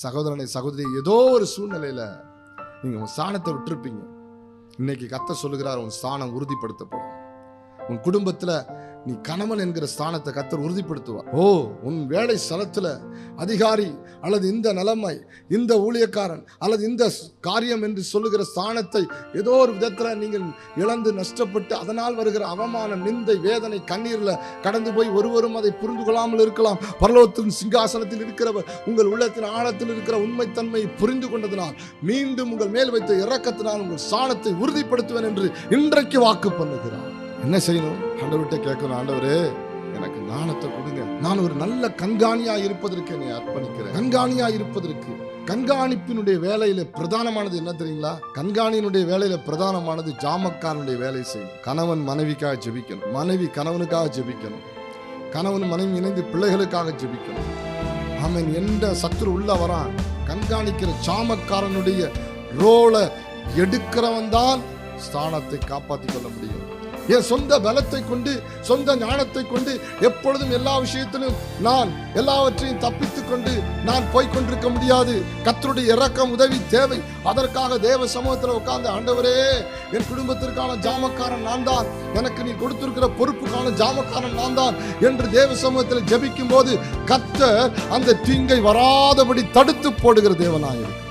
சகோதரனை சகோதரி, ஏதோ ஒரு சூழ்நிலையில நீங்க உன் ஸ்தானத்தை விட்டுருப்பீங்க. இன்னைக்கு கர்த்தர் சொல்லுகிறார், உன் ஸ்தானம் உறுதிப்படுத்தப்படும். உன் குடும்பத்துல நீ கணவன் என்கிற ஸ்தானத்தை கர்த்தர் உறுதிப்படுத்துவார். உன் வேலை ஸ்தலத்துல அதிகாரி அல்லது இந்த நிலைமை, இந்த ஊழியக்காரன் அல்லது இந்த காரியம் என்று சொல்லுகிற ஸ்தானத்தை ஏதோ ஒரு விதத்துல நீங்கள் இழந்து நஷ்டப்பட்டு அதனால் வருகிற அவமானம், நிந்தை, வேதனை, கண்ணீர்ல கடந்து போய் ஒருவரும் அதை புரிந்து கொள்ளாமல் இருக்கலாம். பரலோகத்தின் சிங்காசனத்தில் இருக்கிறவர் உங்கள் உள்ளத்தின் ஆழத்தில் இருக்கிற உண்மைத்தன்மையை புரிந்து கொண்டதினால், மீண்டும் உங்கள் மேல் வைத்த இரக்கத்தினால் உங்கள் ஸ்தானத்தை உறுதிப்படுத்துவேன் என்று இன்றைக்கு வாக்கு பண்ணுகிறார். என்ன செய்யணும்? ஆண்டவர்கிட்ட கேட்கணும், ஆண்டவரே எனக்கு ஞானத்தை கொடுங்க, நான் ஒரு நல்ல கண்காணியா இருப்பதற்கு என்னை அர்ப்பணிக்கிறேன். கண்காணியா இருப்பதற்கு, கண்காணிப்பினுடைய வேலையில பிரதானமானது என்ன தெரியுங்களா? கண்காணியினுடைய வேலையில பிரதானமானது ஜாமக்காரனுடைய வேலை செய்யும். கணவன் மனைவிக்காக ஜெபிக்கணும், மனைவி கணவனுக்காக ஜெபிக்கணும், கணவன் மனைவி இணைந்து பிள்ளைகளுக்காக ஜெபிக்கணும். அவன் எந்த சத்துரு உள்ள வரான், கண்காணிக்கிற ஜாமக்காரனுடைய ரோலை எடுக்கிறவன் தான் ஸ்தானத்தை காப்பாற்றிக் கொள்ள முடியும். என் சொந்த பலத்தை கொண்டு, சொந்த ஞானத்தை கொண்டு எப்பொழுதும் எல்லா விஷயத்திலும் நான் எல்லாவற்றையும் தப்பித்துக் கொண்டு நான் போய்கொண்டிருக்க முடியாது. கர்த்தருடைய இரக்கம், உதவி தேவை. அதற்காக தேவ சமூகத்தில் உட்கார்ந்து, ஆண்டவரே என் குடும்பத்திற்கான ஜாமக்காரன் நான் தான், எனக்கு நீ கொடுத்திருக்கிற பொறுப்புக்கான ஜாமக்காரன் நான் தான் என்று தேவ சமூகத்தில் ஜெபிக்கும் போது கர்த்தர் அந்த தீங்கை வராதபடி தடுத்து போடுகிற தேவனாயிருக்கு.